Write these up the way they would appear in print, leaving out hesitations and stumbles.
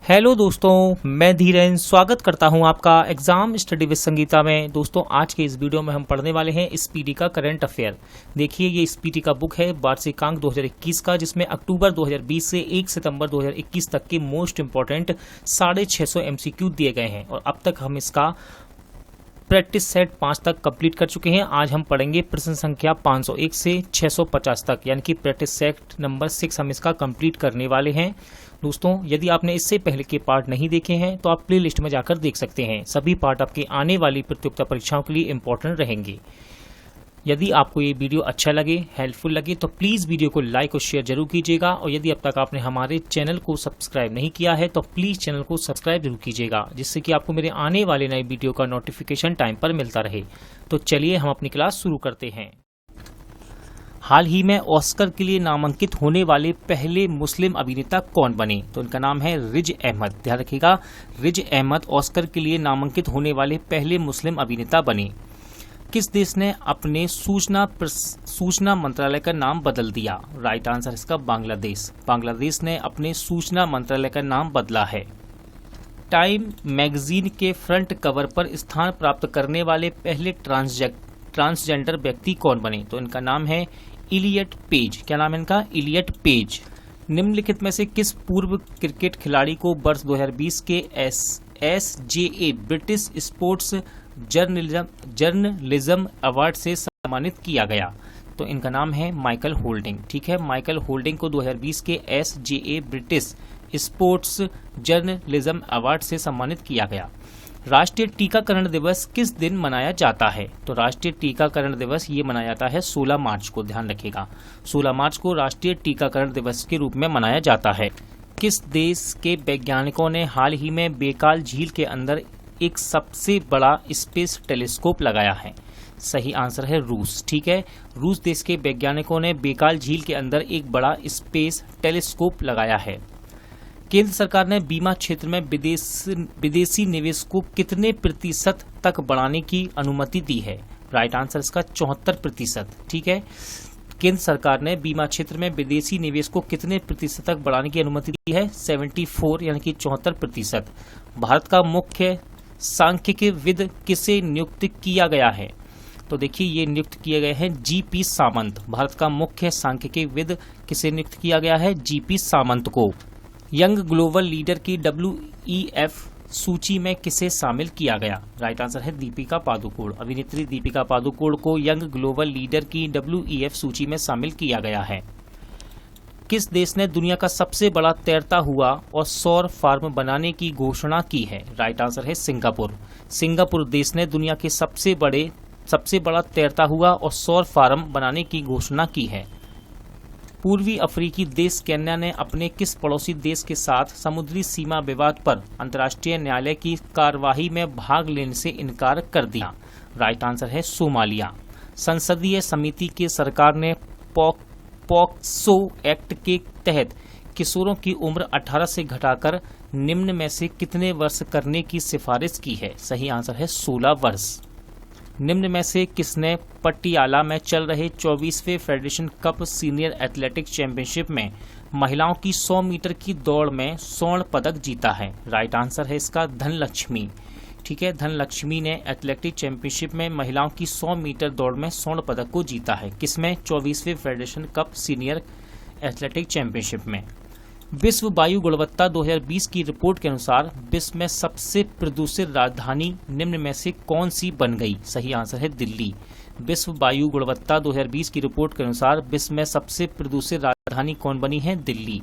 Hello दोस्तों, मैं धीरेन स्वागत करता हूं आपका एग्जाम स्टडी विद संगीता में। दोस्तों, आज के इस वीडियो में हम पढ़ने वाले हैं स्पीडी का करंट अफेयर। देखिए, ये स्पीडी का बुक है वार्षिकांक 2021 का, जिसमें अक्टूबर 2020 से 1 सितंबर 2021 तक के मोस्ट इंपॉर्टेंट 650 MCQ दिए गए हैं और अब तक हम इसका प्रैक्टिस सेट 5 तक कंप्लीट कर चुके हैं। आज हम पढ़ेंगे प्रश्न संख्या 501 से 650 तक, यानी कि प्रैक्टिस सेट नंबर 6 हम इसका कंप्लीट करने वाले हैं। दोस्तों, यदि आपने इससे पहले के पार्ट नहीं देखे हैं तो आप प्ले लिस्ट में जाकर देख सकते हैं। सभी पार्ट आपके आने वाली प्रतियोगिता परीक्षाओं के लिए इंपॉर्टेंट रहेंगे। यदि आपको ये वीडियो अच्छा लगे, हेल्पफुल लगे, तो प्लीज़ वीडियो को लाइक और शेयर जरूर कीजिएगा। और यदि अब तक आपने हमारे चैनल को सब्सक्राइब नहीं किया है तो प्लीज़ चैनल को सब्सक्राइब जरूर कीजिएगा, जिससे कि आपको मेरे आने वाले नए वीडियो का नोटिफिकेशन टाइम पर मिलता रहे। तो चलिए हम अपनी क्लास शुरू करते हैं। हाल ही में ऑस्कर के लिए नामांकित होने वाले पहले मुस्लिम अभिनेता कौन बने? तो इनका नाम है रिज अहमद। ध्यान रखिएगा, रिज अहमद ऑस्कर के लिए नामांकित होने वाले पहले मुस्लिम अभिनेता बने। किस देश ने अपने सूचना मंत्रालय का नाम बदल दिया? राइट आंसर इसका बांग्लादेश। बांग्लादेश ने अपने सूचना मंत्रालय का नाम बदला है। टाइम मैगजीन के फ्रंट कवर पर स्थान प्राप्त करने वाले पहले ट्रांसजेंडर व्यक्ति कौन बने? तो इनका नाम है इलियट पेज। क्या नाम है इनका? Elliot Page. निम्नलिखित में से किस पूर्व क्रिकेट खिलाड़ी को वर्ष 2020 के SJA British sports journalism award से सम्मानित किया गया? तो इनका नाम है माइकल होल्डिंग। ठीक है, माइकल होल्डिंग को 2020 के SJA British sports journalism award से सम्मानित किया गया। राष्ट्रीय टीकाकरण दिवस किस दिन मनाया जाता है? तो राष्ट्रीय टीकाकरण दिवस ये मनाया जाता है 16 मार्च को। ध्यान रखिएगा, 16 मार्च को राष्ट्रीय टीकाकरण दिवस के रूप में मनाया जाता है। किस देश के वैज्ञानिकों ने हाल ही में बेकाल झील के अंदर एक सबसे बड़ा स्पेस टेलीस्कोप लगाया है? सही आंसर है रूस। ठीक है, रूस देश के वैज्ञानिकों ने बेकाल झील के अंदर एक बड़ा स्पेस टेलीस्कोप लगाया है। केंद्र सरकार ने बीमा क्षेत्र में विदेशी निवेश को कितने प्रतिशत तक बढ़ाने की अनुमति दी है? राइट आंसर इसका 74%। ठीक है, केंद्र सरकार ने बीमा क्षेत्र में विदेशी निवेश को कितने प्रतिशत तक बढ़ाने की अनुमति दी है? 74 यानी कि 74%। भारत का मुख्य सांख्यिकीविद किसे नियुक्त किया गया है? तो देखिए, ये नियुक्त किए गए हैं GP सामंत। भारत का मुख्य सांख्यिकीविद किसे नियुक्त किया गया है? GP सामंत को। यंग ग्लोबल लीडर की WEF सूची में किसे शामिल किया गया? राइट आंसर है दीपिका पादुकोण। अभिनेत्री दीपिका पादुकोण को यंग ग्लोबल लीडर की WEF सूची में शामिल किया गया है। किस देश ने दुनिया का सबसे बड़ा तैरता हुआ और सौर फार्म बनाने की घोषणा की है? राइट आंसर है सिंगापुर। सिंगापुर देश ने दुनिया के सबसे बड़ा तैरता हुआ और सौर फार्म बनाने की घोषणा की है। पूर्वी अफ्रीकी देश केन्या ने अपने किस पड़ोसी देश के साथ समुद्री सीमा विवाद पर अंतर्राष्ट्रीय न्यायालय की कार्यवाही में भाग लेने से इनकार कर दिया? राइट आंसर है सोमालिया। संसदीय समिति की सरकार ने पॉक्सो एक्ट के तहत किशोरों की उम्र 18 से घटाकर निम्न में से कितने वर्ष करने की सिफारिश की है? सही आंसर है 16 वर्ष। निम्न में से किसने पटियाला में चल रहे 24वें federation cup senior athletics championship में महिलाओं की 100 मीटर की दौड़ में स्वर्ण पदक जीता है? राइट आंसर है इसका धनलक्ष्मी। ठीक है, धनलक्ष्मी ने एथलेटिक चैंपियनशिप में महिलाओं की 100 मीटर दौड़ में स्वर्ण पदक को जीता है। किसमें? 24वें federation cup senior athletic championship में। विश्व वायु गुणवत्ता 2020 की रिपोर्ट के अनुसार विश्व में सबसे प्रदूषित राजधानी निम्न में से कौन सी बन गई? सही आंसर है दिल्ली। विश्व वायु गुणवत्ता 2020 की रिपोर्ट के अनुसार विश्व में सबसे प्रदूषित राजधानी कौन बनी है? दिल्ली।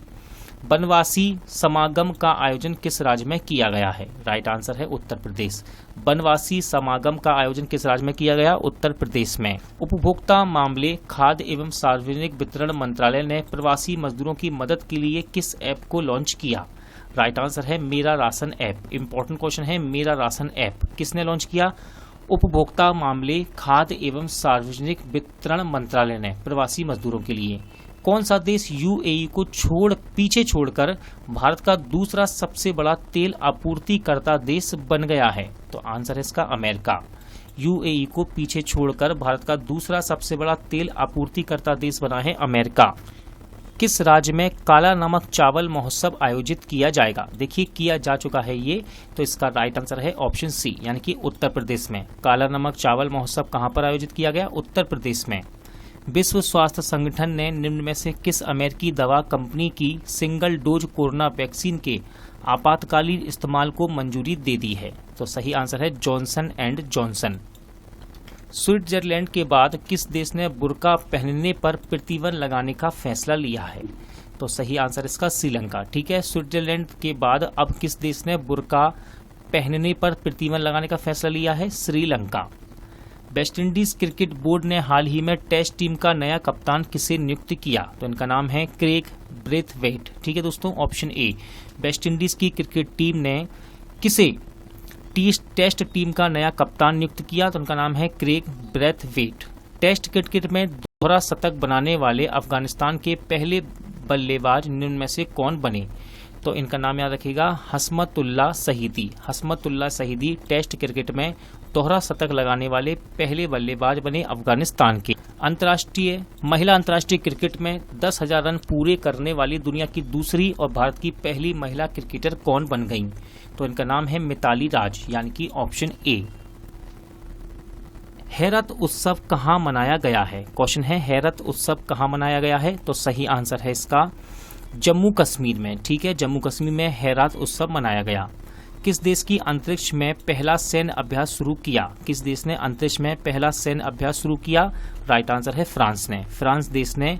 वनवासी समागम का आयोजन किस राज्य में किया गया है? राइट आंसर है उत्तर प्रदेश। वनवासी समागम का आयोजन किस राज्य में किया गया? उत्तर प्रदेश में। उपभोक्ता मामले, खाद्य एवं सार्वजनिक वितरण मंत्रालय ने प्रवासी मजदूरों की मदद के लिए किस ऐप को लॉन्च किया? राइट आंसर है मेरा राशन ऐप। इंपॉर्टेंट क्वेश्चन है, मेरा राशन ऐप किसने लॉन्च किया? उपभोक्ता मामले, खाद्य एवं सार्वजनिक वितरण मंत्रालय ने प्रवासी मजदूरों के लिए। कौन सा देश UAE को पीछे छोड़कर भारत का दूसरा सबसे बड़ा तेल आपूर्तिकर्ता देश बन गया है? तो आंसर है इसका अमेरिका। UAE को पीछे छोड़कर भारत का दूसरा सबसे बड़ा तेल आपूर्तिकर्ता देश बना है अमेरिका। किस राज्य में काला नमक चावल महोत्सव आयोजित किया जाएगा? देखिए किया जा चुका है ये, तो इसका राइट आंसर है ऑप्शन सी, यानी कि उत्तर प्रदेश में। काला नमक चावल महोत्सव कहां पर आयोजित किया गया? उत्तर प्रदेश में। विश्व स्वास्थ्य संगठन ने निम्न में से किस अमेरिकी दवा कंपनी की सिंगल डोज कोरोना वैक्सीन के आपातकालीन इस्तेमाल को मंजूरी दे दी है? तो सही आंसर है जॉनसन एंड जॉनसन। स्विट्जरलैंड के बाद किस देश ने बुर्का पहनने पर प्रतिबंध लगाने का फैसला लिया है? तो सही आंसर इसका श्रीलंका। ठीक है, स्विट्जरलैंड के बाद अब किस देश ने बुर्का पहनने पर प्रतिबंध लगाने का फैसला लिया है? श्रीलंका। वेस्टइंडीज क्रिकेट बोर्ड ने हाल ही में टेस्ट टीम का नया कप्तान किसे नियुक्त किया? तो इनका नाम है क्रेग ब्रेथवेट। ठीक है दोस्तों, ऑप्शन ए। वेस्टइंडीज की क्रिकेट टीम ने किसे टेस्ट टीम का नया कप्तान नियुक्त किया? तो उनका नाम है क्रेग ब्रेथवेट। टेस्ट क्रिकेट में दोहरा शतक बनाने वाले अफगानिस्तान के पहले बल्लेबाज निम्न में से कौन बने? तो इनका नाम याद रखिएगा, हसमतुल्लाह शहीदी। हसमतुल्लाह शहीदी टेस्ट क्रिकेट में दोहरा शतक लगाने वाले पहले बल्लेबाज बने अफगानिस्तान के। महिला अंतर्राष्ट्रीय क्रिकेट में 10,000 रन पूरे करने वाली दुनिया की दूसरी और भारत की पहली महिला क्रिकेटर कौन बन गईं? तो इनका नाम है मिताली राज, यानी कि ऑप्शन ए। हैरत उत्सव कहाँ मनाया गया है? क्वेश्चन है हैरत उत्सव कहाँ मनाया गया है? तो सही आंसर है इसका जम्मू कश्मीर में। ठीक है, जम्मू कश्मीर में हैरत उत्सव मनाया गया। किस देश की अंतरिक्ष में पहला सैन्य अभ्यास शुरू किया? किस देश ने अंतरिक्ष में पहला सैन्य अभ्यास शुरू किया? राइट आंसर है फ्रांस ने। फ्रांस देश ने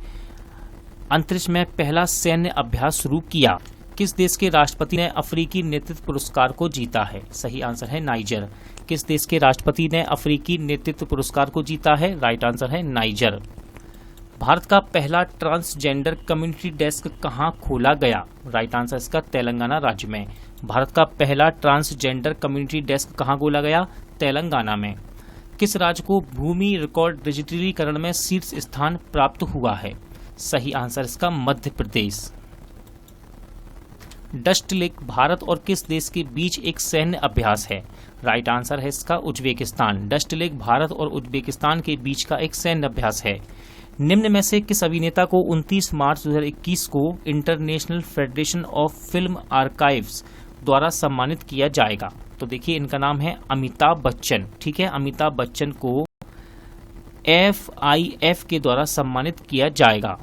अंतरिक्ष में पहला सैन्य अभ्यास शुरू किया। किस देश के राष्ट्रपति ने अफ्रीकी नेतृत्व पुरस्कार को जीता है? सही आंसर है नाइजर। किस देश के राष्ट्रपति ने अफ्रीकी नेतृत्व पुरस्कार को जीता है? राइट आंसर है नाइजर। भारत का पहला ट्रांसजेंडर कम्युनिटी डेस्क कहां खोला गया? राइट आंसर इसका तेलंगाना राज्य में। भारत का पहला ट्रांसजेंडर कम्युनिटी डेस्क कहां खोला गया? तेलंगाना में। किस राज्य को भूमि रिकॉर्ड डिजिटलीकरण में शीर्ष स्थान प्राप्त हुआ है? सही आंसर इसका मध्य प्रदेश। डस्ट लेक भारत और किस देश के बीच एक सैन्य अभ्यास है? राइट आंसर है इसका उज्बेकिस्तान। डस्ट लेक भारत और उज्बेकिस्तान के बीच का एक सैन्य अभ्यास है। निम्न में से किस अभिनेता को 29 मार्च 2021 को international federation of film archives द्वारा सम्मानित किया जाएगा? तो देखिए इनका नाम है अमिताभ बच्चन। ठीक है, अमिताभ बच्चन को FIF के द्वारा सम्मानित किया जाएगा।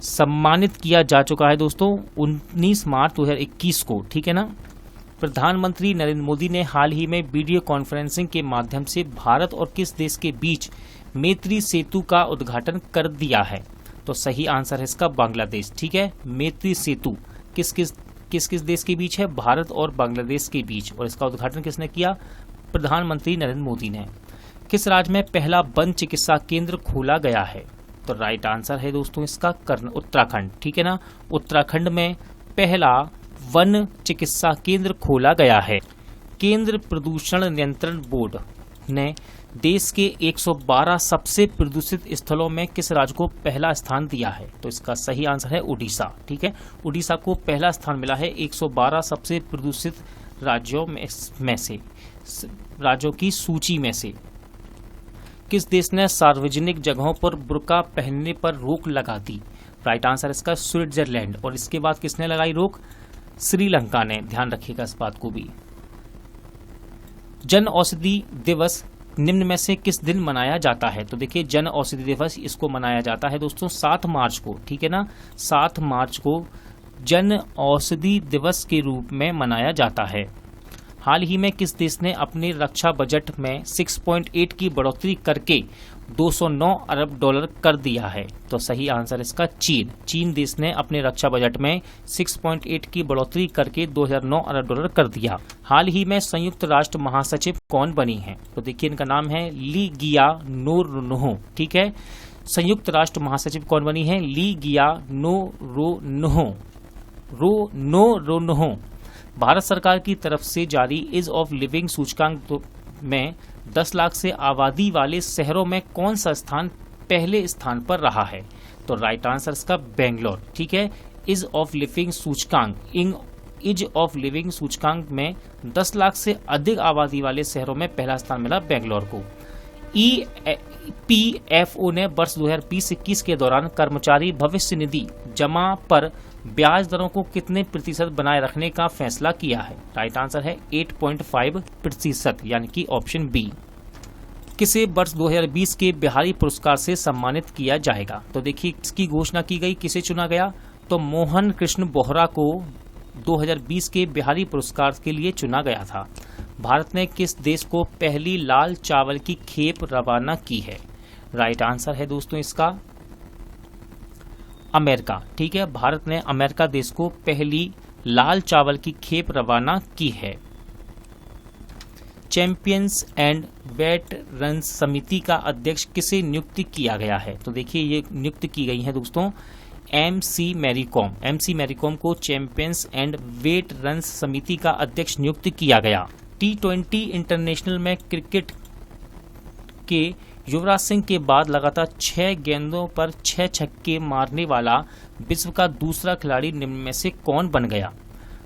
सम्मानित किया जा चुका है दोस्तों 19 मार्च 2021 को। ठीक है ना। प्रधानमंत्री नरेंद्र मोदी ने हाल ही में वीडियो कॉन्फ्रेंसिंग के माध्यम से भारत और किस देश के बीच मैत्री सेतु का उद्घाटन कर दिया है? तो सही आंसर है इसका बांग्लादेश। ठीक है, मैत्री सेतु किस किस देश के बीच है? भारत और बांग्लादेश के बीच। और इसका उद्घाटन किसने किया? प्रधानमंत्री नरेंद्र मोदी ने। किस राज्य में पहला वन चिकित्सा केंद्र खोला गया है? तो राइट आंसर है दोस्तों इसका उत्तराखंड। ठीक है ना, उत्तराखंड में पहला वन चिकित्सा केंद्र खोला गया है। केंद्र प्रदूषण नियंत्रण बोर्ड ने देश के 112 सबसे प्रदूषित स्थलों में किस राज्य को पहला स्थान दिया है? तो इसका सही आंसर है उड़ीसा। ठीक है, उड़ीसा को पहला स्थान मिला है 112 सबसे प्रदूषित राज्यों में से राज्यों की सूची में से। किस देश ने सार्वजनिक जगहों पर बुर्का पहनने पर रोक लगा दी? राइट आंसर इसका स्विट्जरलैंड। और इसके बाद किसने लगाई रोक? श्रीलंका ने। ध्यान रखिएगा इस बात को भी। जन औषधि दिवस निम्न में से किस दिन मनाया जाता है? तो देखिए जन औषधि दिवस इसको मनाया जाता है दोस्तों 7 मार्च को। ठीक है ना, 7 मार्च को जन औषधि दिवस के रूप में मनाया जाता है। हाल ही में किस देश ने अपने रक्षा बजट में 6.8 की बढ़ोतरी करके 209 अरब डॉलर कर दिया है? तो सही आंसर इसका चीन। चीन देश ने अपने रक्षा बजट में 6.8 की बढ़ोतरी करके 2009 अरब डॉलर कर दिया। हाल ही में संयुक्त राष्ट्र महासचिव कौन बनी है? तो देखिए इनका नाम है ली गिया नोरोन्हो। ठीक है, संयुक्त राष्ट्र महासचिव कौन बनी है? ली गिया नोरोन्हो। भारत सरकार की तरफ से जारी ईज ऑफ लिविंग सूचकांक में 10 लाख से आबादी वाले शहरों में कौन सा स्थान पहले स्थान पर रहा है? तो राइट आंसर इसका बेंगलोर। ठीक है, ईज ऑफ लिविंग सूचकांक में 10 लाख से अधिक आबादी वाले शहरों में पहला स्थान मिला बेंगलोर को। EPFO ने वर्ष 2020-21 के दौरान कर्मचारी भविष्य निधि जमा पर ब्याज दरों को कितने प्रतिशत बनाए रखने का फैसला किया है? राइट आंसर है 8.5%, यानी कि ऑप्शन बी। किसे वर्ष 2020 के बिहारी पुरस्कार से सम्मानित किया जाएगा? तो देखिए इसकी घोषणा की गई, किसे चुना गया? तो मोहन कृष्ण बोहरा को 2020 के बिहारी पुरस्कार के लिए चुना गया था। भारत ने किस देश को पहली लाल चावल की खेप रवाना की है? राइट आंसर है दोस्तों इसका अमेरिका। ठीक है, भारत ने अमेरिका देश को पहली लाल चावल की खेप रवाना की है। चैंपियंस एंड वेटरन्स समिति का अध्यक्ष किसे नियुक्त किया गया है? तो देखिए ये नियुक्त की गई है दोस्तों MC मैरीकॉम को चैंपियंस एंड वेटरन्स समिति का अध्यक्ष नियुक्त किया गया। T20 इंटरनेशनल में क्रिकेट के युवराज सिंह के बाद लगातार 6 गेंदों पर 6 छक्के मारने वाला विश्व का दूसरा खिलाड़ी निम्न में से कौन बन गया?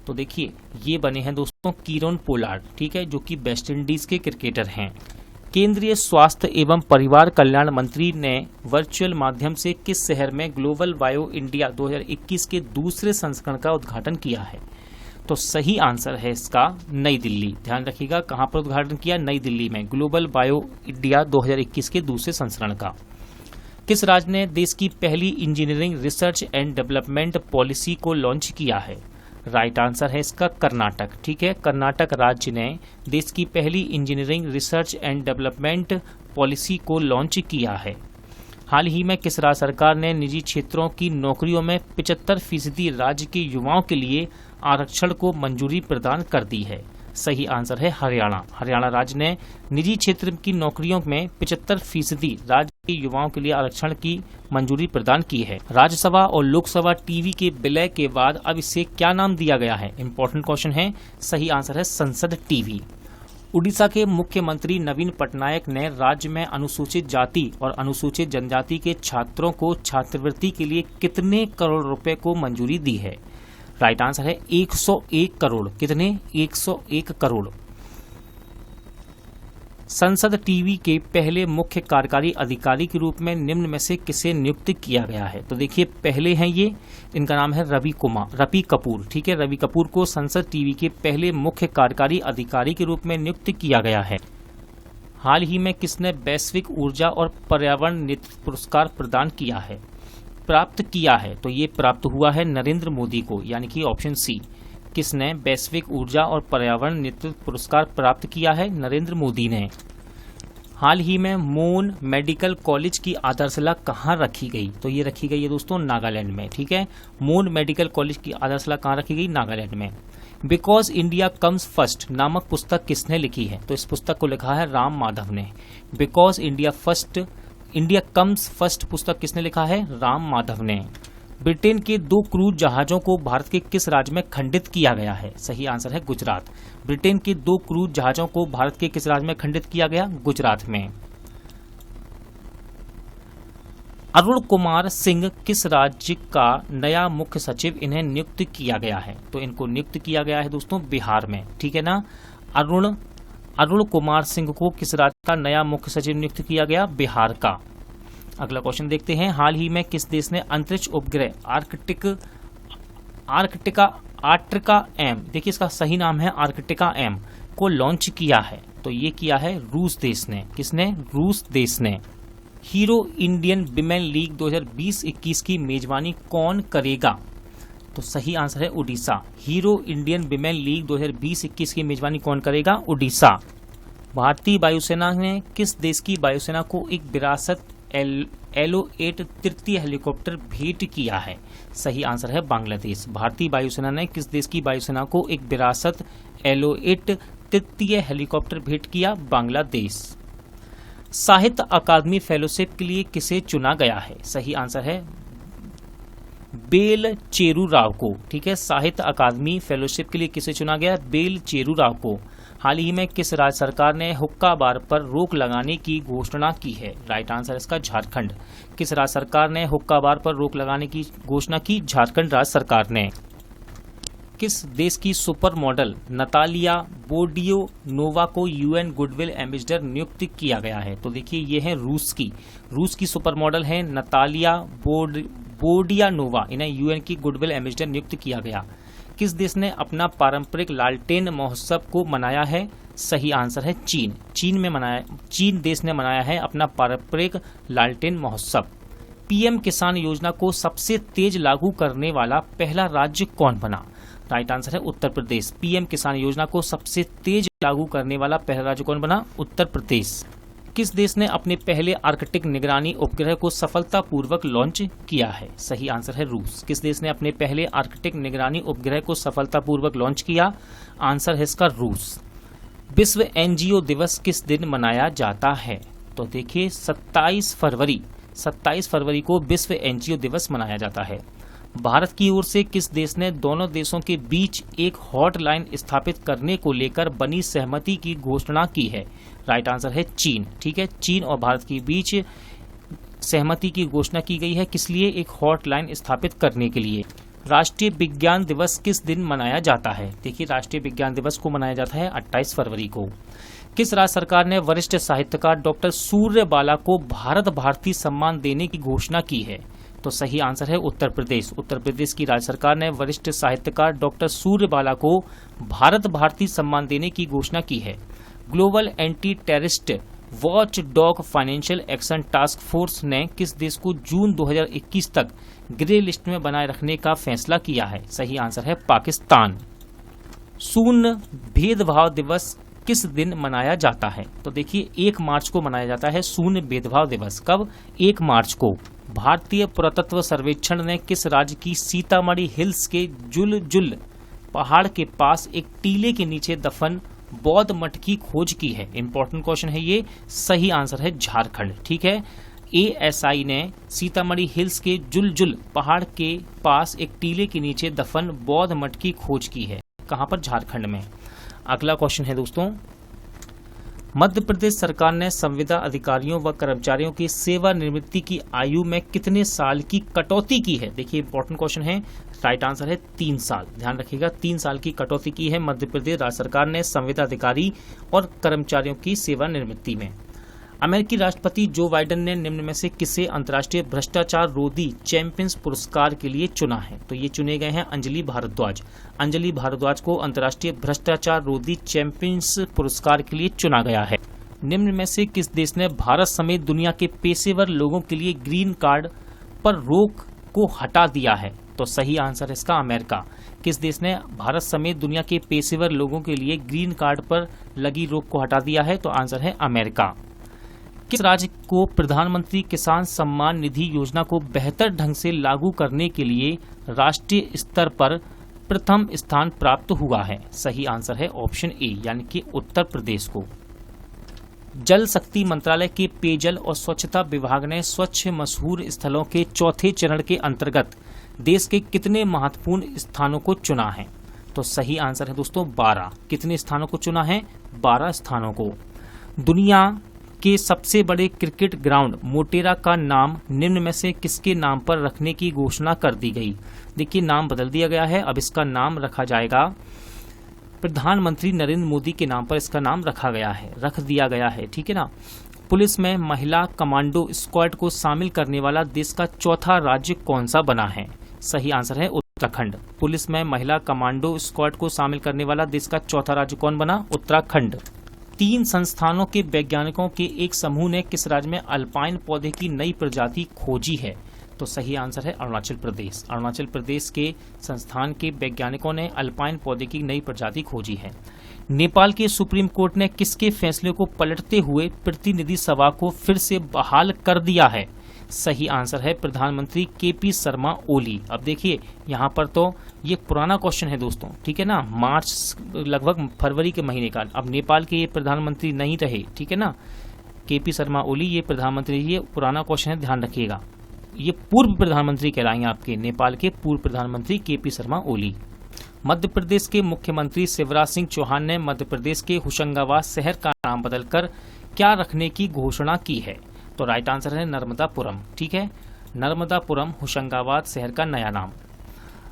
तो देखिए ये बने हैं दोस्तों कीरोन पोलार्ड, ठीक है, जो कि वेस्ट इंडीज के क्रिकेटर हैं। केंद्रीय स्वास्थ्य एवं परिवार कल्याण मंत्री ने वर्चुअल माध्यम से किस शहर में ग्लोबल बायो इंडिया 2021 के दूसरे संस्करण का उद्घाटन किया है? तो सही आंसर है इसका नई दिल्ली। ध्यान रखिएगा कहां पर उद्घाटन किया? नई दिल्ली में ग्लोबल बायो इंडिया 2021 के दूसरे संस्करण का। किस राज्य ने देश की पहली engineering research and development policy को लॉन्च किया है? राइट आंसर है इसका कर्नाटक। ठीक है, कर्नाटक राज्य ने देश की पहली engineering research and development policy को लॉन्च किया है। हाल ही में किस राज्य सरकार ने निजी क्षेत्रों की नौकरियों में 75% राज्य के युवाओं के लिए आरक्षण को मंजूरी प्रदान कर दी है? सही आंसर है हरियाणा। हरियाणा राज्य ने निजी क्षेत्र की नौकरियों में 75% राज्य के युवाओं के लिए आरक्षण की मंजूरी प्रदान की है। राज्यसभा और लोकसभा टीवी के विलय के बाद अब इसे क्या नाम दिया गया है? इंपॉर्टेंट क्वेश्चन है। सही आंसर है संसद टीवी। उड़ीसा के मुख्यमंत्री नवीन पटनायक ने राज्य में अनुसूचित जाति और अनुसूचित जनजाति के छात्रों को छात्रवृत्ति के लिए कितने करोड़ रुपए को मंजूरी दी है? राइट आंसर है 101 करोड़। कितने? 101 करोड़। संसद टीवी के पहले मुख्य कार्यकारी अधिकारी के रूप में निम्न में से किसे नियुक्त किया गया है? तो देखिए पहले हैं ये, इनका नाम है रवि कपूर। ठीक है, रवि कपूर को संसद टीवी के पहले मुख्य कार्यकारी अधिकारी के रूप में नियुक्त किया गया है। हाल ही में किसने वैश्विक ऊर्जा और पर्यावरण नेतृत्व पुरस्कार प्राप्त किया है? तो ये प्राप्त हुआ है नरेंद्र मोदी को, यानी कि ऑप्शन सी। किसने वैश्विक ऊर्जा और पर्यावरण नेतृत्व पुरस्कार प्राप्त किया है? नरेंद्र मोदी ने। हाल ही में मोन मेडिकल कॉलेज की आधारशिला कहाँ रखी गई? तो ये रखी गई है दोस्तों नागालैंड में। ठीक है, मोन मेडिकल कॉलेज की आधारशिला कहाँ रखी गई? नागालैंड में। बिकॉज इंडिया कम्स फर्स्ट नामक पुस्तक किसने लिखी है? तो इस पुस्तक को लिखा है राम माधव ने। बिकॉज इंडिया कम्स फर्स्ट पुस्तक किसने लिखा है? राम माधव ने। ब्रिटेन के 2 क्रूज जहाजों को भारत के किस राज्य में खंडित किया गया है? सही आंसर है गुजरात। ब्रिटेन के 2 क्रूज जहाजों को भारत के किस राज्य में खंडित किया गया? गुजरात में। अरुण कुमार सिंह किस राज्य का नया मुख्य सचिव इन्हें नियुक्त किया गया है? तो इनको नियुक्त किया गया है दोस्तों बिहार में। ठीक है ना, अरुण कुमार सिंह को किस राज्य का नया मुख्य सचिव नियुक्त किया गया? बिहार का। अगला क्वेश्चन देखते हैं। हाल ही में किस देश ने अंतरिक्ष उपग्रह आर्कटिका एम, देखिए इसका सही नाम है आर्कटिका एम, को लॉन्च किया है? तो ये किया है रूस देश ने। किसने? रूस देश ने। हीरो इंडियन विमेन लीग 2020-21 की मेजबानी कौन करेगा? तो सही आंसर है Orissa. Hero Indian women league 2020-21 की मेजबानी कौन करेगा? उड़ीसा। भारतीय वायुसेना ने किस देश की वायुसेना को एक विरासत LO-8 तृतीय हेलीकॉप्टर भेंट किया है? सही आंसर है बांग्लादेश। भारतीय वायुसेना ने किस देश की वायुसेना को एक विरासत LO-8 तृतीय हेलीकॉप्टर भेंट किया? बांग्लादेश। साहित्य अकादमी फेलोशिप के लिए किसे चुना गया है? सही आंसर है बेल चेरू राव को। ठीक है, साहित्य अकादमी फेलोशिप के लिए किसे चुना गया? बेल चेरू राव को। हाल ही में किस राज्य सरकार ने हुक्का बार पर रोक लगाने की घोषणा की है? राइट आंसर इसका झारखंड। किस राज्य सरकार ने हुक्का बार पर रोक लगाने की घोषणा की? झारखंड राज्य सरकार ने। किस देश की सुपर मॉडल नतालिया बोर्डियोनोवा को यूएन गुडविल एम्बेसडर नियुक्त किया गया है? तो देखिए ये है रूस की सुपर मॉडल है नतालिया बोर्डियोनोवा, इन्हें यूएन की गुडविल एम्बेसडर नियुक्त किया गया। किस देश ने अपना पारंपरिक लालटेन महोत्सव को मनाया है? सही आंसर है चीन देश ने मनाया है अपना पारंपरिक लालटेन महोत्सव। पीएम किसान योजना को सबसे तेज लागू करने वाला पहला राज्य कौन बना? राइट आंसर है उत्तर प्रदेश। पीएम किसान योजना को सबसे तेज लागू करने वाला पहला राज्य कौन बना? उत्तर प्रदेश। किस देश ने अपने पहले आर्कटिक निगरानी उपग्रह को सफलतापूर्वक लॉन्च किया है? सही आंसर है रूस। किस देश ने अपने पहले आर्कटिक निगरानी उपग्रह को सफलतापूर्वक लॉन्च किया? आंसर है इसका रूस। विश्व एनजीओ दिवस किस दिन मनाया जाता है? तो देखिए 27 फरवरी को विश्व एनजीओ दिवस मनाया जाता है। भारत की ओर से किस देश ने दोनों देशों के बीच एक हॉटलाइन स्थापित करने को लेकर बनी सहमति की घोषणा की है? राइट आंसर है चीन। ठीक है, चीन और भारत के बीच सहमति की घोषणा की गई है। किस लिए? एक हॉटलाइन स्थापित करने के लिए। राष्ट्रीय विज्ञान दिवस किस दिन मनाया जाता है? देखिए राष्ट्रीय विज्ञान दिवस को मनाया जाता है 28 फरवरी को। किस राज्य सरकार ने वरिष्ठ साहित्यकार डॉक्टर सूर्यबाला को भारत भारती सम्मान देने की घोषणा की है? तो सही आंसर है उत्तर प्रदेश। उत्तर प्रदेश की राज्य सरकार ने वरिष्ठ साहित्यकार डॉक्टर सूर्यबाला को भारत भारती सम्मान देने की घोषणा की है। Global anti terrorist watch dog financial action task force ने किस देश को जून 2021 तक ग्रे लिस्ट में बनाए रखने का फैसला किया है? सही आंसर है पाकिस्तान। शून्य भेदभाव दिवस किस दिन मनाया जाता है? तो देखिए 1 मार्च को मनाया जाता है शून्य भेदभाव दिवस। कब? 1 मार्च को। भारतीय पुरातत्व सर्वेक्षण ने किस राज्य की सीतामढ़ी हिल्स के जुल पहाड़ के पास एक टीले के नीचे दफन बौद्ध मठ की खोज की है? इंपॉर्टेंट क्वेश्चन है ये। सही आंसर है झारखंड। ठीक है, एएसआई ने सीतामढ़ी हिल्स के जुल पहाड़ के पास एक टीले के नीचे दफन बौद्ध मठ की खोज की है। कहां पर? झारखंड में। अगला क्वेश्चन है दोस्तों, मध्य प्रदेश सरकार ने संविदा अधिकारियों व कर्मचारियों की सेवानिवृत्ति की आयु में कितने साल की कटौती की है? देखिए इंपॉर्टेंट क्वेश्चन है। राइट आंसर है 3 साल। ध्यान रखिएगा 3 साल की कटौती की है मध्य प्रदेश राज्य सरकार ने संविदा अधिकारी और कर्मचारियों की सेवानिवृत्ति में। अमेरिकी राष्ट्रपति जो बाइडेन ने निम्न में से किसे अंतर्राष्ट्रीय भ्रष्टाचार रोधी चैंपियंस पुरस्कार के लिए चुना है? तो ये चुने गए हैं अंजलि भारद्वाज को अंतर्राष्ट्रीय भ्रष्टाचार रोधी चैंपियंस पुरस्कार के लिए चुना गया है। निम्न में से किस देश ने भारत समेत दुनिया के पेशेवर लोगों के लिए ग्रीन कार्ड पर रोक को हटा दिया है? तो सही आंसर है इसका अमेरिका। किस देश ने भारत समेत दुनिया के पेशेवर लोगों के लिए ग्रीन कार्ड पर लगी रोक को हटा दिया है? तो आंसर है अमेरिका। किस राज्य को प्रधानमंत्री किसान सम्मान निधि योजना को बेहतर ढंग से लागू करने के लिए राष्ट्रीय स्तर पर प्रथम स्थान प्राप्त हुआ है? सही आंसर है ऑप्शन ए यानी कि उत्तर प्रदेश को। जल शक्ति मंत्रालय के पेयजल और स्वच्छता विभाग ने स्वच्छ मशहूर स्थलों के चौथे चरण के अंतर्गत देश के कितने महत्वपूर्ण स्थानों को चुना है? तो सही आंसर है दोस्तों 12। कितने स्थानों को चुना है? 12 स्थानों को। दुनिया के सबसे बड़े क्रिकेट ग्राउंड मोटेरा का नाम निम्न में से किसके नाम पर रखने की घोषणा कर दी गई? देखिए नाम बदल दिया गया है। अब इसका नाम रखा जाएगा प्रधानमंत्री नरेंद्र मोदी के नाम पर इसका नाम रख दिया गया है। ठीक है ना। पुलिस में महिला कमांडो स्क्वाड को शामिल करने वाला देश का चौथा राज्य कौन सा बना है? सही आंसर है उत्तराखंड। पुलिस में महिला कमांडो स्क्वाड को शामिल करने वाला देश का चौथा राज्य कौन बना? उत्तराखंड। 3 संस्थानों के वैज्ञानिकों के एक समूह ने किस राज्य में अल्पाइन पौधे की नई प्रजाति खोजी है? तो सही आंसर है अरुणाचल प्रदेश। अरुणाचल प्रदेश के संस्थान के वैज्ञानिकों ने अल्पाइन पौधे की नई प्रजाति खोजी है। नेपाल के सुप्रीम कोर्ट ने किसके फैसले को पलटते हुए प्रतिनिधि सभा को फिर से बहाल कर दिया है? सही आंसर है प्रधानमंत्री केपी शर्मा ओली। अब देखिए यहाँ पर तो ये पुराना क्वेश्चन है दोस्तों। ठीक है ना, मार्च लगभग फरवरी के महीने का। अब नेपाल के ये प्रधानमंत्री नहीं रहे। ठीक है ना, केपी शर्मा ओली ये प्रधानमंत्री, ये पुराना क्वेश्चन है, ध्यान रखिएगा। ये पूर्व प्रधानमंत्री कहलाएंगे आपके, नेपाल के पूर्व प्रधानमंत्री केपी शर्मा ओली। मध्य प्रदेश के मुख्यमंत्री शिवराज सिंह चौहान ने मध्य प्रदेश के होशंगाबाद शहर का नाम बदलकर क्या रखने की घोषणा की है? तो राइट आंसर है नर्मदापुरम। ठीक है, नर्मदापुरम होशंगाबाद शहर का नया नाम।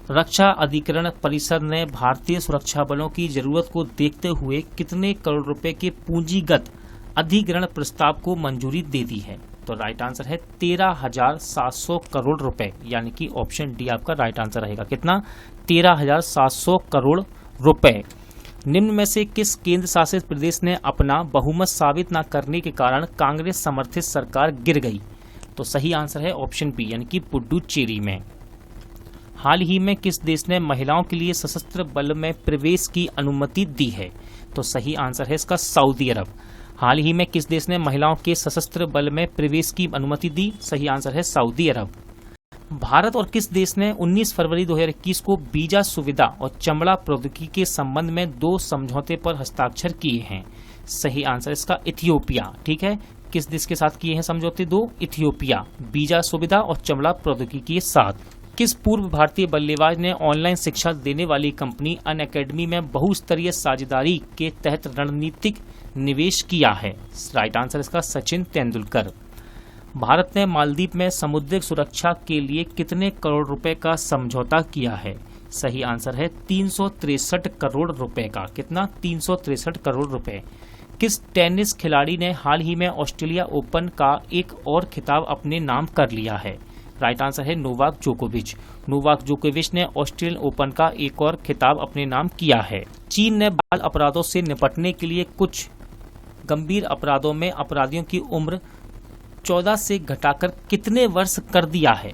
रक्षा अधिकरण परिषद ने भारतीय सुरक्षा बलों की जरूरत को देखते हुए कितने करोड़ रुपए के पूंजीगत अधिग्रहण प्रस्ताव को मंजूरी दे दी है? तो राइट आंसर है 13,700 करोड़ रुपए, यानी कि ऑप्शन डी आपका राइट आंसर रहेगा। कितना? 13,700 करोड़ रुपए। निम्न में से किस केंद्र शासित प्रदेश ने अपना बहुमत साबित न करने के कारण कांग्रेस समर्थित सरकार गिर गई? तो सही आंसर है ऑप्शन बी, यानी कि पुडुचेरी में। हाल ही में किस देश ने महिलाओं के लिए सशस्त्र बल में प्रवेश की अनुमति दी है? तो सही आंसर है इसका सऊदी अरब। हाल ही में किस देश ने महिलाओं के सशस्त्र बल में प्रवेश की अनुमति दी? सही आंसर है सऊदी अरब। भारत और किस देश ने 19 फरवरी 2021 को वीजा सुविधा और चमड़ा प्रौद्योगिकी के संबंध में 2 समझौते पर हस्ताक्षर किए हैं? सही आंसर इसका इथियोपिया। ठीक है, किस देश के साथ किए हैं समझौते? 2, इथियोपिया, वीजा सुविधा और चमड़ा प्रौद्योगिकी के साथ। किस पूर्व भारतीय बल्लेबाज ने ऑनलाइन शिक्षा देने वाली कंपनी अनअकैडमी में बहुस्तरीय साझेदारी के तहत रणनीतिक निवेश किया है? राइट आंसर इसका सचिन तेंदुलकर। भारत ने मालदीव में समुद्री सुरक्षा के लिए कितने करोड़ रुपए का समझौता किया है? सही आंसर है 363 करोड़ रुपए का। कितना? 363 करोड़ रुपए। किस टेनिस खिलाड़ी ने हाल ही में ऑस्ट्रेलिया ओपन का एक और खिताब अपने नाम कर लिया है? राइट आंसर है नोवाक जोकोविच। नोवाक जोकोविच ने ऑस्ट्रेलियन ओपन का एक और खिताब अपने नाम किया है। चीन ने बाल अपराधों से निपटने के लिए कुछ गंभीर अपराधों में अपराधियों की उम्र 14 से घटाकर कितने वर्ष कर दिया है?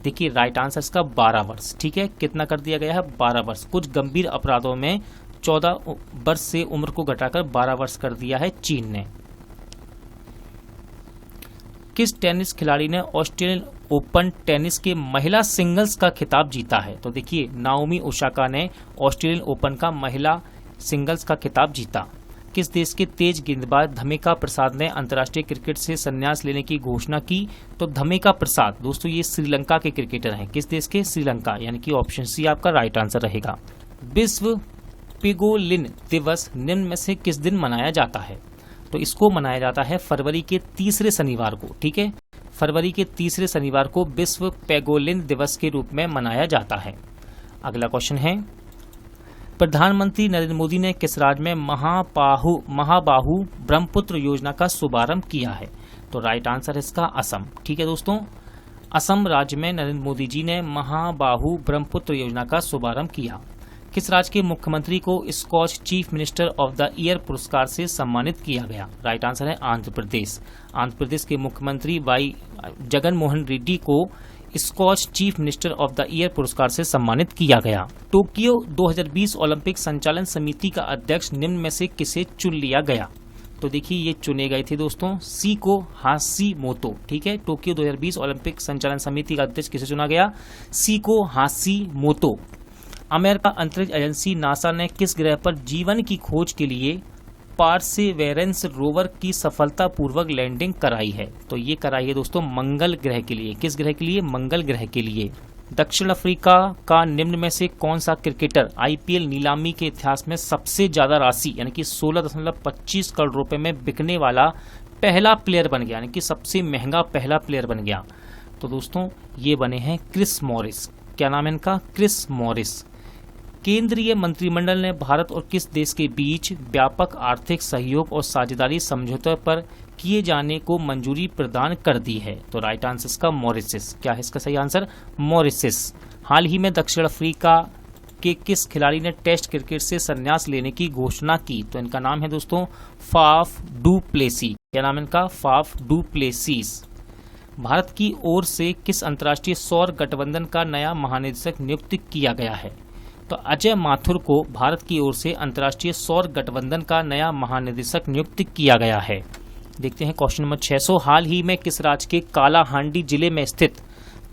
देखिए राइट आंसर इसका 12 वर्ष। ठीक है, कितना कर दिया गया है? 12 वर्ष। कुछ गंभीर अपराधों में 14 वर्ष से उम्र को घटाकर 12 वर्ष कर दिया है चीन ने। किस टेनिस खिलाड़ी ने ऑस्ट्रेलियन ओपन टेनिस के महिला सिंगल्स का खिताब जीता है? तो देखिए नाओमी ओसाका ने ऑस्ट्रेलियन ओपन का महिला सिंगल्स का खिताब जीता। किस देश के तेज गेंदबाज धमेका प्रसाद ने अंतर्राष्ट्रीय क्रिकेट से संन्यास लेने की घोषणा की? तो धमेका प्रसाद दोस्तों ये श्रीलंका के क्रिकेटर हैं। किस देश के? श्रीलंका, यानी कि ऑप्शन सी आपका राइट आंसर रहेगा। विश्व पेंगोलिन दिवस निम्न में से किस दिन मनाया जाता है? तो इसको मनाया जाता है फरवरी के तीसरे शनिवार को। ठीक है, फरवरी के तीसरे शनिवार को विश्व पेंगोलिन दिवस के रूप में मनाया जाता है। अगला क्वेश्चन है, प्रधानमंत्री नरेंद्र मोदी ने किस राज्य में महाबाहु ब्रह्मपुत्र योजना का शुभारंभ किया है? तो राइट आंसर है इसका असम। ठीक है दोस्तों, असम राज्य में नरेंद्र मोदी जी ने महाबाहु ब्रह्मपुत्र योजना का शुभारंभ किया। किस राज्य के मुख्यमंत्री को Skoch chief minister of the year पुरस्कार से सम्मानित किया गया? राइट आंसर है आंध्र प्रदेश। आंध्र प्रदेश के मुख्यमंत्री वाई जगन मोहन रेड्डी को Skoch chief minister of the year पुरस्कार से सम्मानित किया गया। टोक्यो 2020 ओलंपिक संचालन समिति का अध्यक्ष निम्न में से किसे चुन लिया गया? तो देखिए ये चुने गए थे दोस्तों सीको हाशिमोतो। ठीक है, टोक्यो 2020 ओलंपिक संचालन समिति का अध्यक्ष किसे चुना गया? Seiko Hashimoto. अमेरिका अंतरिक्ष एजेंसी नासा ने किस ग्रह पर जीवन की खोज के लिए परसेवेरेंस रोवर की सफलतापूर्वक लैंडिंग कराई है? तो ये कराई है दोस्तों मंगल ग्रह के लिए। किस ग्रह के लिए? मंगल ग्रह के लिए। दक्षिण अफ्रीका का निम्न में से कौन सा क्रिकेटर आईपीएल नीलामी के इतिहास में सबसे ज्यादा राशि यानी कि 16.25 करोड़ रुपए में बिकने वाला पहला प्लेयर बन गया, यानी कि सबसे महंगा पहला प्लेयर बन गया? तो दोस्तों ये बने हैं क्रिस मॉरिस। क्या नाम है इनका? Chris Morris. केंद्रीय मंत्रिमंडल ने भारत और किस देश के बीच व्यापक आर्थिक सहयोग और साझेदारी समझौते पर किए जाने को मंजूरी प्रदान कर दी है? तो राइट आंसर इसका मॉरिशस। क्या है इसका सही आंसर? मॉरिशस। हाल ही में दक्षिण अफ्रीका के किस खिलाड़ी ने टेस्ट क्रिकेट से संन्यास लेने की घोषणा की? तो इनका नाम है दोस्तों फाफ डू प्लेसी। क्या नाम है इनका? Faf du places. भारत की ओर से किस अंतर्राष्ट्रीय सौर गठबंधन का नया महानिदेशक नियुक्त किया गया है? तो अजय माथुर को भारत की ओर से अंतर्राष्ट्रीय सौर गठबंधन का नया महानिदेशक नियुक्त किया गया है। देखते हैं क्वेश्चन नंबर 600। हाल ही में किस राज्य के कालाहांडी जिले में स्थित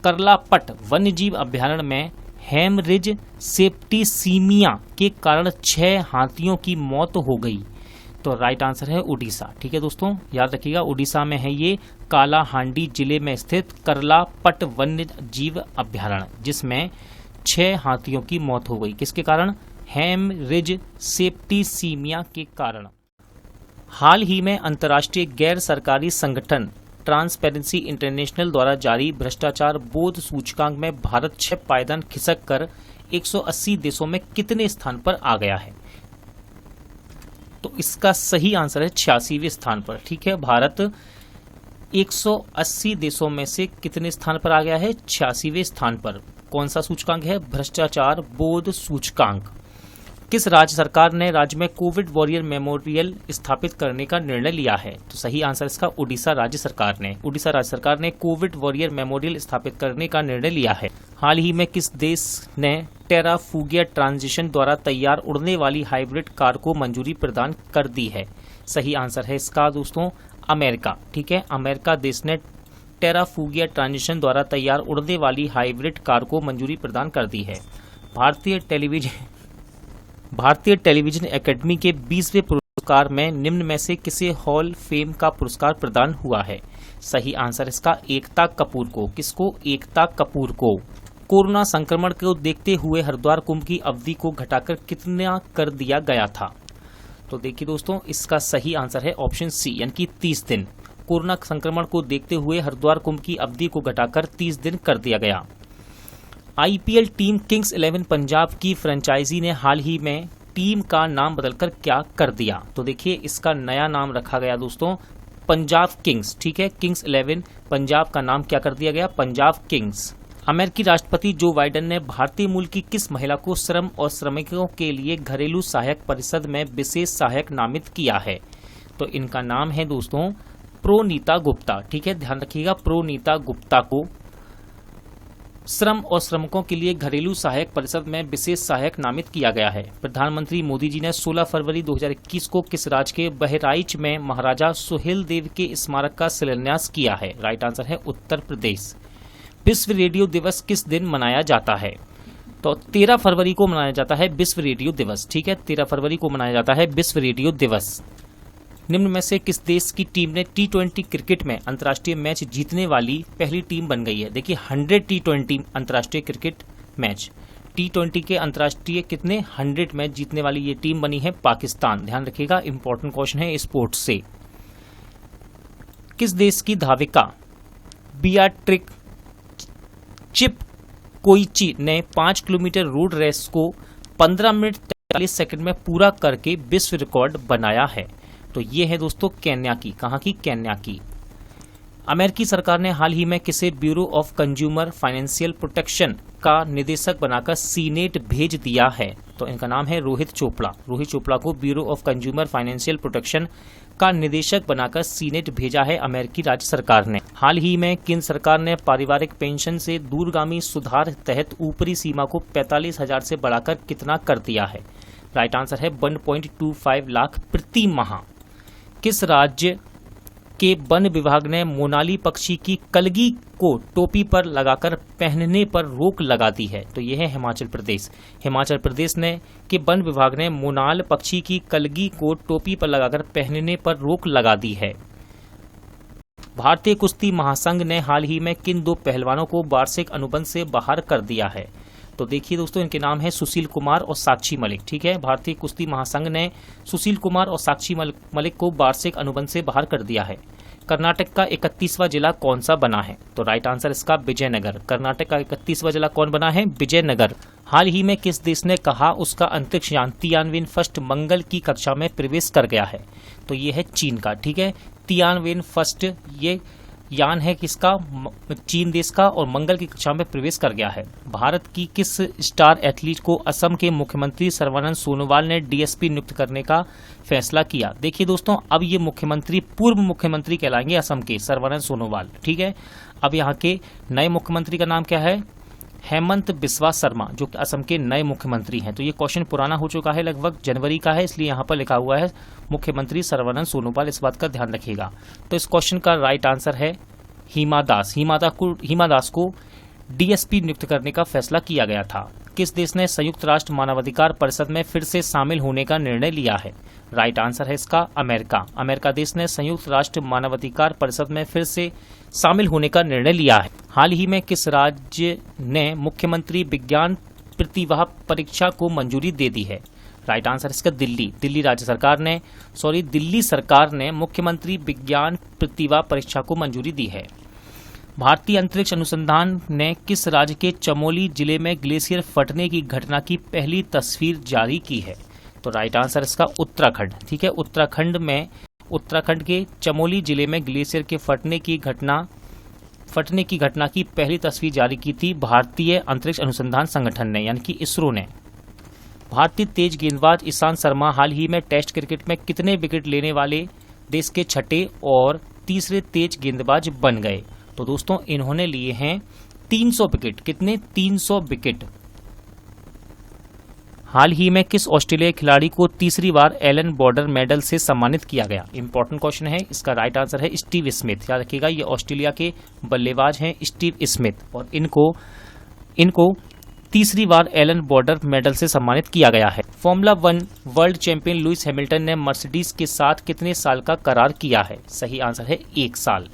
करलापट वन्यजीव अभ्यारण्य में हेमरेज सेप्टिसीमिया के कारण 6 हाथियों की मौत हो गई? तो राइट आंसर है उड़ीसा। ठीक है दोस्तों, याद रखिएगा उड़ीसा में है ये कालाहांडी जिले में स्थित करलापट वन्य जीव अभ्यारण्य, जिसमें 6 हाथियों की मौत हो गई। किसके कारण? हेमरेज सेप्टिसीमिया के कारण। हाल ही में अंतर्राष्ट्रीय गैर सरकारी संगठन ट्रांसपेरेंसी इंटरनेशनल द्वारा जारी भ्रष्टाचार बोध सूचकांक में भारत 6 पायदान खिसक कर 180 देशों में कितने स्थान पर आ गया है? तो इसका सही आंसर है 86वें स्थान पर। ठीक है, भारत 180 देशों में से कितने स्थान पर आ गया है? 86वें स्थान पर। कौन सा सूचकांक है? भ्रष्टाचार बोध सूचकांक। किस राज्य सरकार ने राज्य में कोविड वॉरियर मेमोरियल स्थापित करने का निर्णय लिया है? तो सही आंसर इसका उड़ीसा राज्य सरकार ने। उड़ीसा राज्य सरकार ने कोविड वॉरियर मेमोरियल स्थापित करने का निर्णय लिया है। हाल ही में किस देश ने टेराफुगिया ट्रांजिशन द्वारा तैयार उड़ने वाली हाइब्रिड कार को मंजूरी प्रदान कर दी है? सही आंसर है इसका दोस्तों अमेरिका। ठीक है, अमेरिका देश ने टेराफुगिया ट्रांजिशन द्वारा तैयार उड़ने वाली हाइब्रिड कार को मंजूरी प्रदान कर दी है। भारतीय टेलीविजन एकेडमी के 20वें पुरस्कार में निम्न में से किसे हॉल फेम का पुरस्कार प्रदान हुआ है? सही आंसर इसका एकता कपूर को। किसको? एकता कपूर को। कोरोना संक्रमण को देखते हुए हरिद्वार कुंभ की अवधि को घटाकर कितना कर दिया गया था? तो देखिए दोस्तों, इसका सही आंसर है ऑप्शन सी, यानी कि 30 दिन। कोरोना संक्रमण को देखते हुए हरिद्वार कुंभ की अवधि को घटाकर 30 दिन कर दिया गया। आईपीएल टीम किंग्स 11 पंजाब की फ्रेंचाइजी ने हाल ही में टीम का नाम बदलकर क्या कर दिया? तो देखिए, इसका नया नाम रखा गया दोस्तों पंजाब किंग्स। ठीक है, किंग्स 11 पंजाब का नाम क्या कर दिया गया? पंजाब किंग्स। अमेरिकी राष्ट्रपति जो बाइडेन ने भारतीय मूल की किस महिला को श्रम और श्रमिकों के लिए घरेलू सहायक परिषद में विशेष सहायक नामित किया है? तो इनका नाम है दोस्तों प्रोनीता गुप्ता। ठीक है, ध्यान रखिएगा, प्रोनीता गुप्ता को श्रम और श्रमिकों के लिए घरेलू सहायक परिषद में विशेष सहायक नामित किया गया है। प्रधानमंत्री मोदी जी ने 16 फरवरी 2021 को किस राज्य के बहराइच में महाराजा सुहेल देव के स्मारक का शिलान्यास किया है? राइट आंसर है उत्तर प्रदेश। विश्व रेडियो दिवस किस दिन मनाया जाता है? तो 13 फरवरी को मनाया जाता है विश्व रेडियो दिवस। ठीक है, 13 फरवरी को मनाया जाता है विश्व रेडियो दिवस। निम्न में से किस देश की टीम ने T20 क्रिकेट में अंतर्राष्ट्रीय मैच जीतने वाली पहली टीम बन गई है? देखिए 100 T20 अंतर्राष्ट्रीय क्रिकेट मैच, T20 के अंतर्राष्ट्रीय कितने 100 मैच जीतने वाली ये टीम बनी है पाकिस्तान। ध्यान रखिएगा, इंपॉर्टेंट क्वेश्चन है स्पोर्ट्स से। किस देश की धाविका बियाट्रिक चिपकोइची ने 5 किलोमीटर रोड रेस को 15 मिनट 43 सेकंड में पूरा करके विश्व रिकॉर्ड बनाया है? तो ये है दोस्तों केन्या की। कहां की? केन्या की। अमेरिकी सरकार ने हाल ही में किसे bureau of consumer financial protection का निदेशक बनाकर सीनेट भेज दिया है? तो इनका नाम है रोहित चोपड़ा। रोहित चोपड़ा को bureau of consumer financial protection का निदेशक बनाकर सीनेट भेजा है अमेरिकी राज्य सरकार ने। हाल ही में केंद्र सरकार ने पारिवारिक पेंशन से दूरगामी सुधार तहत ऊपरी सीमा को 45,000 से बढ़ाकर कितना कर दिया है? राइट आंसर है 1.25 लाख प्रति माह। किस राज्य के वन विभाग ने मोनाली पक्षी की कलगी को टोपी पर लगाकर पहनने पर रोक लगा दी है? तो यह है हिमाचल प्रदेश। हिमाचल प्रदेश ने के वन विभाग ने मोनाल पक्षी की कलगी को टोपी पर लगाकर पहनने पर रोक लगा दी है। भारतीय कुश्ती महासंघ ने हाल ही में किन 2 पहलवानों को वार्षिक अनुबंध से बाहर कर दिया है? तो देखिए दोस्तों, इनके नाम है सुशील कुमार और साक्षी मलिक। ठीक है, भारतीय कुश्ती महासंघ ने सुशील कुमार और साक्षी मलिक को वार्षिक अनुबंध से बाहर कर दिया है। कर्नाटक का 31वां जिला कौन सा बना है? तो राइट आंसर इसका विजयनगर। कर्नाटक का 31वां जिला कौन बना है? विजयनगर। हाल ही में किस देश ने कहा उसका अंतरिक्ष यान तियानवेन फर्स्ट मंगल की कक्षा में प्रवेश कर गया है? तो ये है चीन का। ठीक है, तियानवेन फर्स्ट ये यान है किसका? चीन देश का, और मंगल की कक्षा में प्रवेश कर गया है। भारत की किस स्टार एथलीट को असम के मुख्यमंत्री सर्बानंद सोनोवाल ने डीएसपी नियुक्त करने का फैसला किया? देखिए दोस्तों, अब ये मुख्यमंत्री पूर्व मुख्यमंत्री कहलाएंगे असम के, सर्बानंद सोनोवाल। ठीक है, अब यहाँ के नए मुख्यमंत्री का नाम क्या है? हेमंत बिस्वा शर्मा, जो असम के नए मुख्यमंत्री हैं। तो ये क्वेश्चन पुराना हो चुका है, लगभग जनवरी का है, इसलिए यहाँ पर लिखा हुआ है मुख्यमंत्री सर्बानंद सोनोवाल। इस बात का ध्यान रखिएगा। तो इस क्वेश्चन का राइट आंसर है हिमा दास। हिमा दास को डीएसपी नियुक्त करने का फैसला किया गया था। किस देश ने संयुक्त राष्ट्र मानवाधिकार परिषद में फिर से शामिल होने का निर्णय लिया है? राइट आंसर है इसका अमेरिका। अमेरिका देश ने संयुक्त राष्ट्र मानवाधिकार परिषद में फिर से शामिल होने का निर्णय लिया है। हाल ही में किस राज्य ने मुख्यमंत्री विज्ञान प्रतिभा परीक्षा को मंजूरी दे दी है? राइट आंसर इसका दिल्ली। दिल्ली सरकार ने मुख्यमंत्री विज्ञान प्रतिभा परीक्षा को मंजूरी दी है। भारतीय अंतरिक्ष अनुसंधान ने किस राज्य के चमोली जिले में ग्लेशियर फटने की घटना की पहली तस्वीर जारी की है? तो राइट आंसर इसका उत्तराखंड। ठीक है, उत्तराखंड के चमोली जिले में ग्लेशियर के फटने की घटना की पहली तस्वीर जारी की थी भारतीय अंतरिक्ष अनुसंधान संगठन ने, यानी कि इसरो ने। भारतीय तेज गेंदबाज ईशांत शर्मा हाल ही में टेस्ट क्रिकेट में कितने विकेट लेने वाले देश के छठे और तीसरे तेज गेंदबाज बन गए? तो दोस्तों इन्होंने लिए हैं 300 विकेट। कितने? 300 विकेट। हाल ही में किस ऑस्ट्रेलियाई खिलाड़ी को तीसरी बार एलन बॉर्डर मेडल से सम्मानित किया गया? इंपॉर्टेंट क्वेश्चन है, इसका राइट आंसर है स्टीव स्मिथ। याद रखिएगा, ये ऑस्ट्रेलिया के बल्लेबाज हैं स्टीव स्मिथ, और इनको तीसरी बार एलन बॉर्डर मेडल से सम्मानित किया गया है। Formula 1 world champion Lewis Hamilton ने मर्सिडीज के साथ कितने साल का करार किया है? सही आंसर है 1 साल।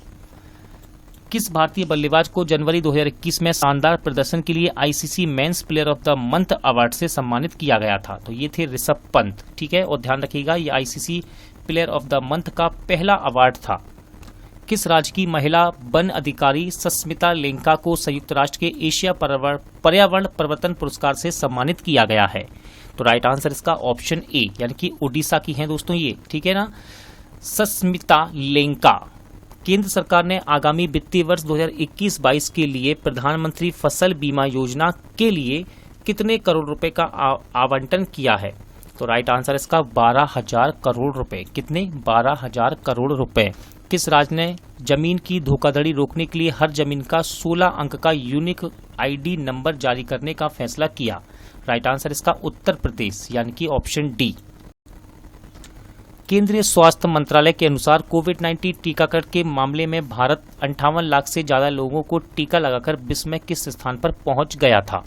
किस भारतीय बल्लेबाज को जनवरी 2021 में शानदार प्रदर्शन के लिए ICC men's player of the month award से सम्मानित किया गया था? तो ये थे ऋषभ पंत। ठीक है, और ध्यान रखिएगा ये ICC player of the month का पहला अवार्ड था। किस राज्य की महिला वन अधिकारी सस्मिता लेंका को संयुक्त राष्ट्र के एशिया पर्यावरण परिवर्तन पुरस्कार से सम्मानित किया गया है? तो राइट आंसर इसका ऑप्शन ए, यानी कि ओडिशा की हैं दोस्तों ये। ठीक है ना, सस्मिता लेंका। केंद्र सरकार ने आगामी वित्तीय वर्ष 2021-22 के लिए प्रधानमंत्री फसल बीमा योजना के लिए कितने करोड़ रुपए का आवंटन किया है? तो राइट आंसर इसका 12,000 करोड़ रुपए। कितने? 12,000 करोड़ रुपए। किस राज्य ने जमीन की धोखाधड़ी रोकने के लिए हर जमीन का 16 अंक का यूनिक आईडी नंबर जारी करने का फैसला किया? राइट आंसर इसका उत्तर प्रदेश, यानी कि ऑप्शन डी। केंद्रीय स्वास्थ्य मंत्रालय के अनुसार कोविड-19 टीकाकरण के मामले में भारत 58 लाख से ज्यादा लोगों को टीका लगाकर विश्व में किस स्थान पर पहुंच गया था?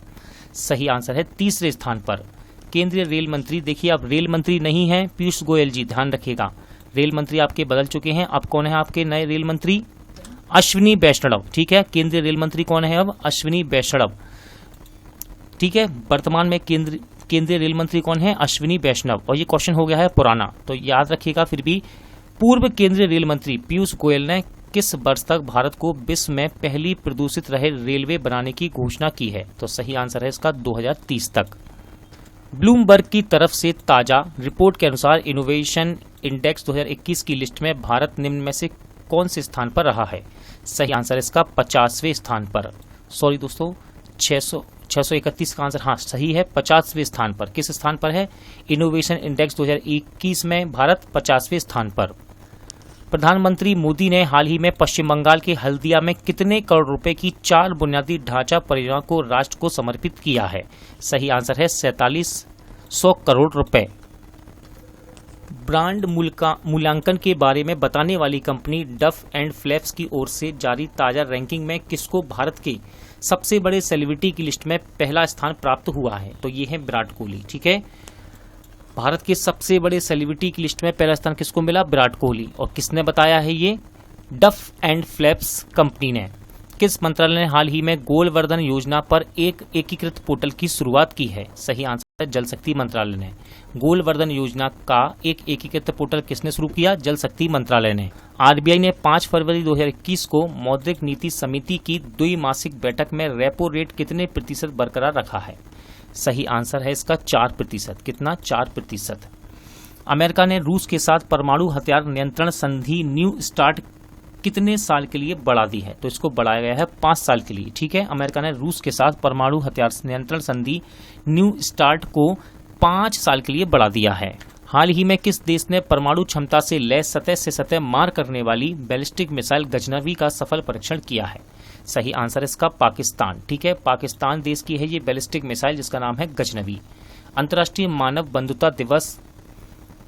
सही आंसर है तीसरे स्थान पर। केंद्रीय रेल मंत्री, देखिए आप रेल मंत्री नहीं हैं पीयूष गोयल जी, ध्यान रखिएगा, रेल मंत्री आपके बदल चुके हैं। अब कौन है आपके नए रेल मंत्री? अश्विनी वैष्णव। ठीक है, केंद्रीय रेल मंत्री कौन है अब? अश्विनी वैष्णव। ठीक है, वर्तमान में केंद्रीय रेल मंत्री कौन है? अश्विनी वैष्णव। और ये क्वेश्चन हो गया है पुराना, तो याद रखिएगा। फिर भी पूर्व केंद्रीय रेल मंत्री पीयूष गोयल ने किस वर्ष तक भारत को विश्व में पहली प्रदूषित रहे रेलवे बनाने की घोषणा की है? तो सही आंसर है इसका 2030 तक। ब्लूमबर्ग की तरफ से ताजा रिपोर्ट के अनुसार इनोवेशन इंडेक्स 2021 की लिस्ट में भारत निम्न में से कौन से स्थान पर रहा है? सही आंसर इसका 50वें स्थान पर। सॉरी दोस्तों, 631 का आंसर हाँ सही है, 50वें स्थान पर। किस स्थान पर है? इनोवेशन इंडेक्स 2021 में भारत 50वें स्थान पर। प्रधानमंत्री मोदी ने हाल ही में पश्चिम बंगाल के हल्दिया में कितने करोड़ रुपए की 4 बुनियादी ढांचा परियोजनाओं को राष्ट्र को समर्पित किया है? सही आंसर है 4700 करोड़ रुपए। ब्रांड मूल्यांकन के बारे में बताने वाली कंपनी डफ एंड फ्लैप्स की ओर से जारी ताजा रैंकिंग में किसको भारत के सबसे बड़े सेलिब्रिटी की लिस्ट में पहला स्थान प्राप्त हुआ है? तो ये है विराट कोहली। ठीक है, भारत के सबसे बड़े सेलिब्रिटी की लिस्ट में पहला स्थान किसको मिला? विराट कोहली। और किसने बताया है ये? डफ एंड फ्लैप्स कंपनी ने। किस मंत्रालय ने हाल ही में गोलवर्धन योजना पर एक एकीकृत पोर्टल की शुरुआत की है? सही आंसर है जल शक्ति मंत्रालय ने। गोलवर्धन योजना का एक एकीकृत पोर्टल किसने शुरू किया? जल शक्ति मंत्रालय ने। आरबीआई ने 5 फरवरी 2021 को मौद्रिक नीति समिति की द्विमासिक बैठक में रेपो रेट कितने प्रतिशत बरकरार रखा है? सही आंसर है इसका 4%। कितना? 4%। अमेरिका ने रूस के साथ परमाणु हथियार नियंत्रण संधि न्यू स्टार्ट कितने साल के लिए बढ़ा दी है? तो इसको बढ़ाया गया है 5 साल के लिए। ठीक है, अमेरिका ने रूस के साथ परमाणु हथियार नियंत्रण संधि न्यू स्टार्ट को 5 साल के लिए बढ़ा दिया है। हाल ही में किस देश ने परमाणु क्षमता से लैस सतह से सतह मार करने वाली बैलिस्टिक मिसाइल गजनवी का सफल परीक्षण किया है? सही आंसर इसका पाकिस्तान। ठीक है, पाकिस्तान देश की है ये बैलिस्टिक मिसाइल जिसका नाम है गजनवी। अंतर्राष्ट्रीय मानव बंधुता दिवस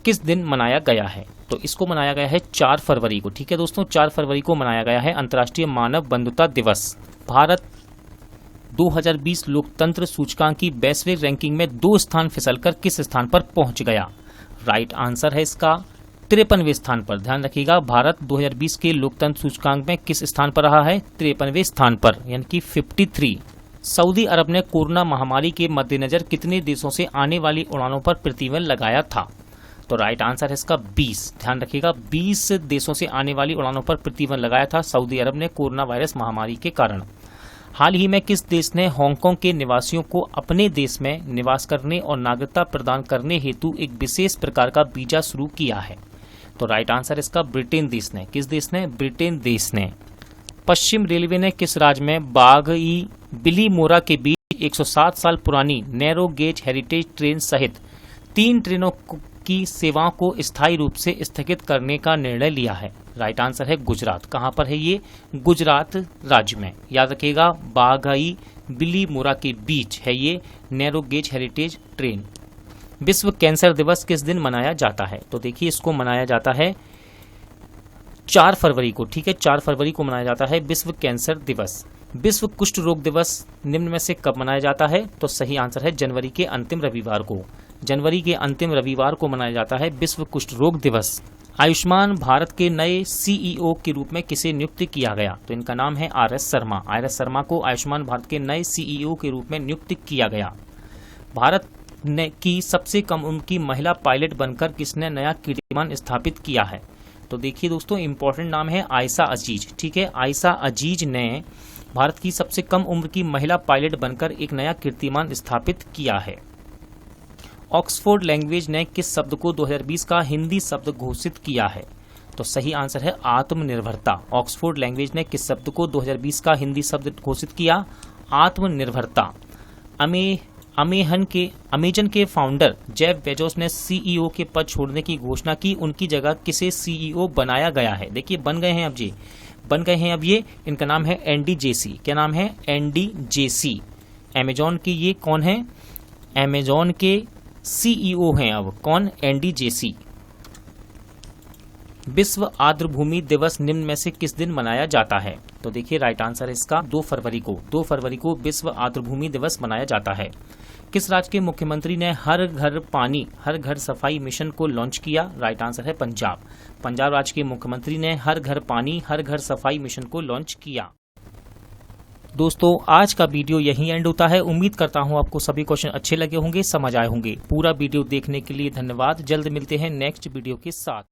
किस दिन मनाया गया है? तो इसको मनाया गया है 4 फरवरी को। ठीक है दोस्तों, 4 फरवरी को मनाया गया है अंतर्राष्ट्रीय मानव बंधुता दिवस। भारत 2020 लोकतंत्र सूचकांक की वैश्विक रैंकिंग में 2 स्थान फिसलकर किस स्थान पर पहुंच गया? राइट आंसर है इसका 53वें स्थान पर। ध्यान रखिएगा, भारत 2020 के लोकतंत्र सूचकांक में किस स्थान पर रहा है? 53वें स्थान पर, यानी कि 53। सऊदी अरब ने कोरोना महामारी के मद्देनजर कितने देशों से आने वाली उड़ानों पर प्रतिबंध लगाया था? तो राइट आंसर है इसका 20। ध्यान रखिएगा 20 देशों से आने वाली उड़ानों पर प्रतिबंध लगाया था सऊदी अरब ने कोरोना वायरस महामारी के कारण। हाल ही में किस देश ने हांगकांग के निवासियों को अपने देश में निवास करने और नागरिकता प्रदान करने हेतु एक विशेष प्रकार का वीजा शुरू किया है? तो राइट आंसर इसका ब्रिटेन देश ने। किस देश ने? ब्रिटेन देश ने। पश्चिम रेलवे ने किस राज्य में बागई बिलीमोरा के बीच 107 साल पुरानी नैरो गेज हेरिटेज ट्रेन सहित 3 ट्रेनों की सेवाओं को स्थायी रूप से स्थगित करने का निर्णय लिया है? राइट आंसर है गुजरात। कहां पर है ये? गुजरात राज्य में। याद रखिएगा बागई बिलीमोरा के बीच है ये नैरो गेज हेरिटेज ट्रेन। विश्व कैंसर दिवस किस दिन मनाया जाता है? तो देखिए इसको मनाया जाता है 4 फरवरी को। ठीक है, 4 फरवरी को मनाया जाता है विश्व कैंसर दिवस। विश्व कुष्ठ रोग दिवस निम्न में से कब मनाया जाता है? तो सही आंसर है जनवरी के अंतिम रविवार को। जनवरी के अंतिम रविवार को मनाया जाता है विश्व कुष्ठ रोग दिवस। आयुष्मान भारत के नए सीईओ के रूप में किसे नियुक्त किया गया? तो इनका नाम है आर.एस. शर्मा। आर.एस. शर्मा को आयुष्मान भारत के नए सीईओ के रूप में नियुक्त किया गया। भारत ने की सबसे कम उम्र की महिला पायलट बनकर किसने नया कीर्तिमान स्थापित किया है? तो देखिए दोस्तों इंपॉर्टेंट नाम है आयशा अजीज। ठीक है, आयशा अजीज ने भारत की सबसे कम उम्र की महिला पायलट बनकर एक नया कीर्तिमान स्थापित किया है। ऑक्सफोर्ड लैंग्वेज ने किस शब्द को 2020 का हिंदी शब्द घोषित किया है? तो सही आंसर है आत्मनिर्भरता। ऑक्सफोर्ड लैंग्वेज ने किस शब्द को 2020 का हिंदी शब्द घोषित किया? आत्मनिर्भरता। अमेजन के फाउंडर जेफ बेजोस ने सीईओ के पद छोड़ने की घोषणा की। उनकी जगह किसे सीईओ बनाया गया है? देखिए बन गए हैं अब ये। इनका नाम है एंडी जेसी। क्या नाम है? Andy Jassy. अमेजॉन के ये कौन है? अमेजॉन के सीईओ हैं अब। कौन? Andy Jassy. विश्व आर्द्रभूमि दिवस निम्न में से किस दिन मनाया जाता है? तो देखिए राइट आंसर है इसका 2 फरवरी को। 2 फरवरी को विश्व आर्द्रभूमि दिवस मनाया जाता है। किस राज्य के मुख्यमंत्री ने हर घर पानी हर घर सफाई मिशन को लॉन्च किया? राइट आंसर है पंजाब। पंजाब राज्य के मुख्यमंत्री ने हर घर पानी हर घर सफाई मिशन को लॉन्च किया। दोस्तों आज का वीडियो यहीं एंड होता है। उम्मीद करता हूं आपको सभी क्वेश्चन अच्छे लगे होंगे, समझ आए होंगे। पूरा वीडियो देखने के लिए धन्यवाद। जल्द मिलते हैं नेक्स्ट वीडियो के साथ।